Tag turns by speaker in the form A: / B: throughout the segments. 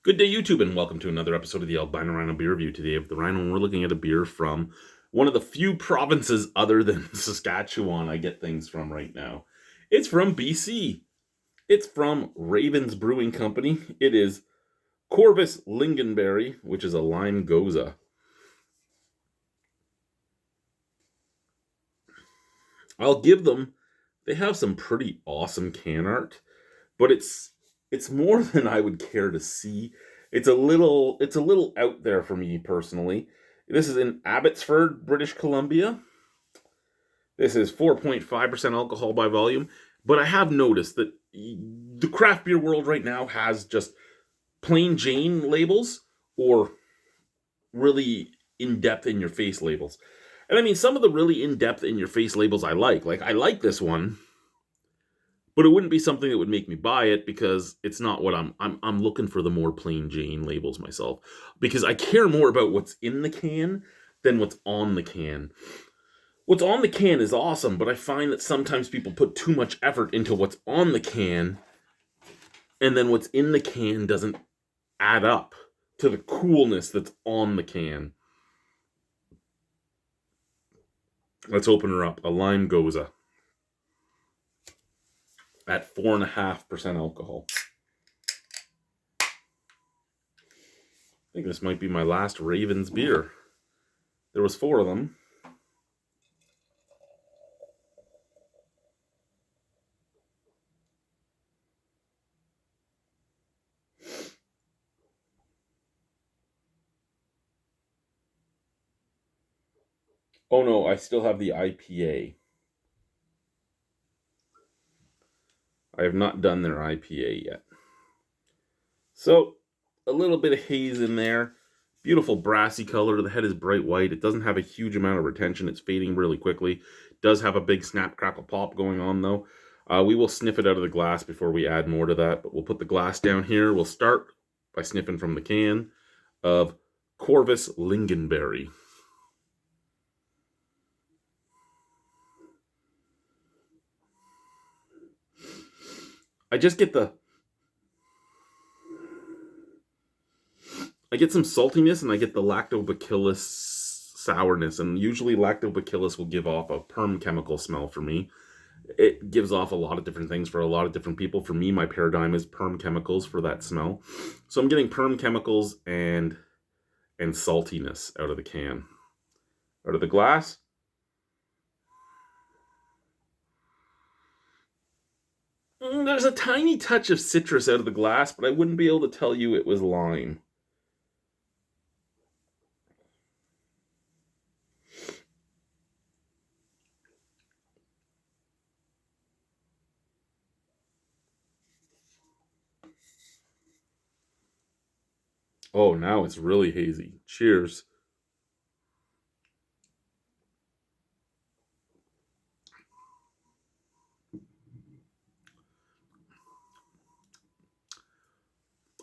A: Good day, YouTube, and welcome to another episode of the Albino Rhino beer review. Today of the Rhino, and we're looking at a beer from one of the few provinces other than Saskatchewan I get things from right now. It's from BC. It's from Ravens Brewing Company. It is Corvus Lingonberry, which is a lime goza. I'll give them, they have some pretty awesome can art, but it's more than I would care to see. It's a little out there for me personally. This is in Abbotsford, British Columbia. This is 4.5% alcohol by volume, but I have noticed that the craft beer world right now has just plain Jane labels or really in-depth in your face labels. And I mean, some of the really in-depth in your face labels I like I like this one, but it wouldn't be something that would make me buy it because it's not what I'm looking for the more plain Jane labels myself, because I care more about what's in the can than what's on the can. What's on the can is awesome, but I find that sometimes people put too much effort into what's on the can, and then what's in the can doesn't add up to the coolness that's on the can. Let's open her up. A lime goza at 4.5% alcohol. I think this might be my last Ravens beer. There was 4 of them. Oh no, I still have the IPA. I have not done their IPA yet. So, a little bit of haze in there. Beautiful brassy color. The head is bright white. It doesn't have a huge amount of retention. It's fading really quickly. It does have a big snap, crackle, pop going on, though. We will sniff it out of the glass before we add more to that, but we'll put the glass down here. We'll start by sniffing from the can of Corvus Lingonberry. I just get some saltiness, and I get the lactobacillus sourness, and usually lactobacillus will give off a perm chemical smell for me. It gives off a lot of different things for a lot of different people. For me, my paradigm is perm chemicals for that smell. So I'm getting perm chemicals and saltiness out of the can. Out of the glass, there's a tiny touch of citrus out of the glass, but I wouldn't be able to tell you it was lime. Oh, now it's really hazy. Cheers.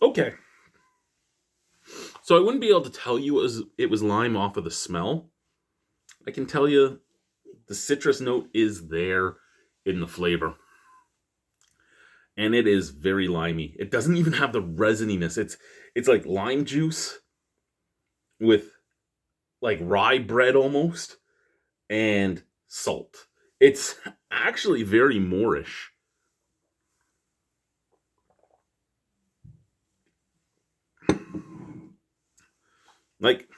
A: Okay. So I wouldn't be able to tell you it was lime off of the smell. I can tell you the citrus note is there in the flavor. And it is very limey. It doesn't even have the resininess. It's like lime juice with like rye bread almost and salt. It's actually very Moorish. Like,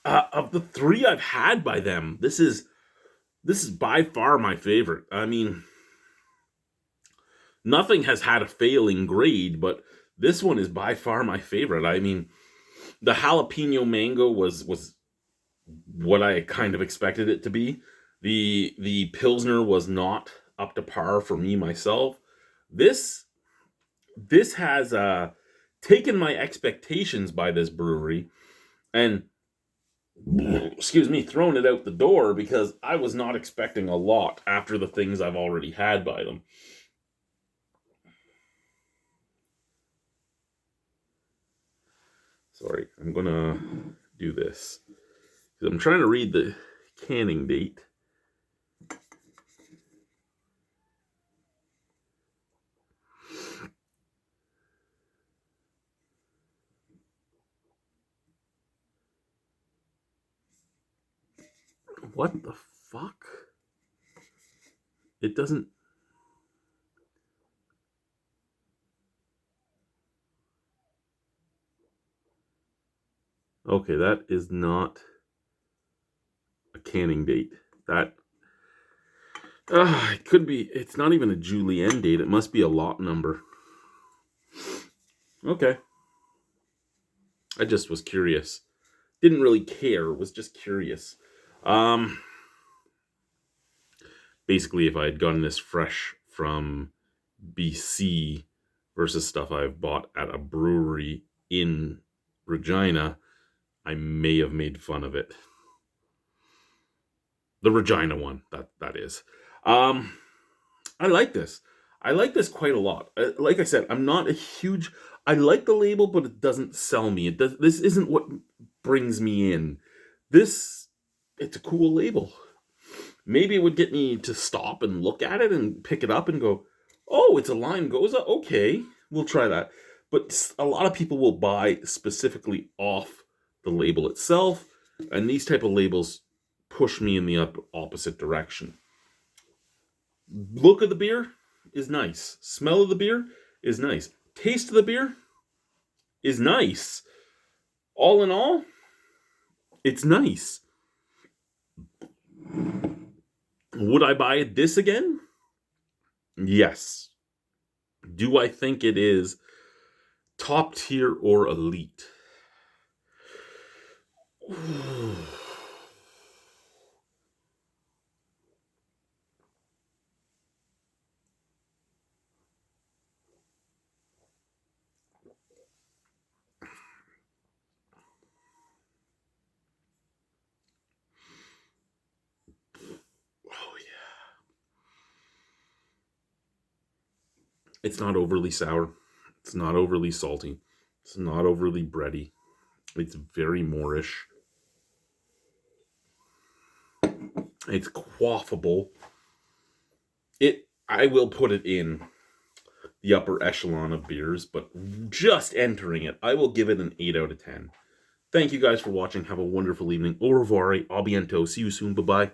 A: of the 3 I've had by them, this is by far my favorite. I mean, nothing has had a failing grade, but this one is by far my favorite. I mean, the jalapeno mango was what I kind of expected it to be. The Pilsner was not up to par for me myself. This has taken my expectations by this brewery and, excuse me, thrown it out the door, because I was not expecting a lot after the things I've already had by them. Sorry, I'm gonna do this. I'm trying to read the canning date. What the fuck? It doesn't... Okay, that is not a canning date. That... it could be... It's not even a Julienne date. It must be a lot number. Okay. I just was curious. Didn't really care. Was just curious. Basically, if I had gotten this fresh from BC versus stuff I've bought at a brewery in Regina, I may have made fun of it. The Regina one, that is. I like this. I like this quite a lot. Like I said, I'm not a huge... I like the label, but it doesn't sell me. This isn't what brings me in. It's a cool label. Maybe it would get me to stop and look at it and pick it up and go, oh, it's a lime goza? Okay, we'll try that. But a lot of people will buy specifically off the label itself, and these type of labels push me in the opposite direction. Look of the beer is nice. Smell of the beer is nice. Taste of the beer is nice. All in all, it's nice. Would I buy this again? Yes. Do I think it is top tier or elite? It's not overly sour. It's not overly salty. It's not overly bready. It's very moreish. It's quaffable. I will put it in the upper echelon of beers, but just entering it, I will give it an 8 out of 10. Thank you guys for watching. Have a wonderful evening. Au revoir. A bientôt. See you soon. Bye-bye.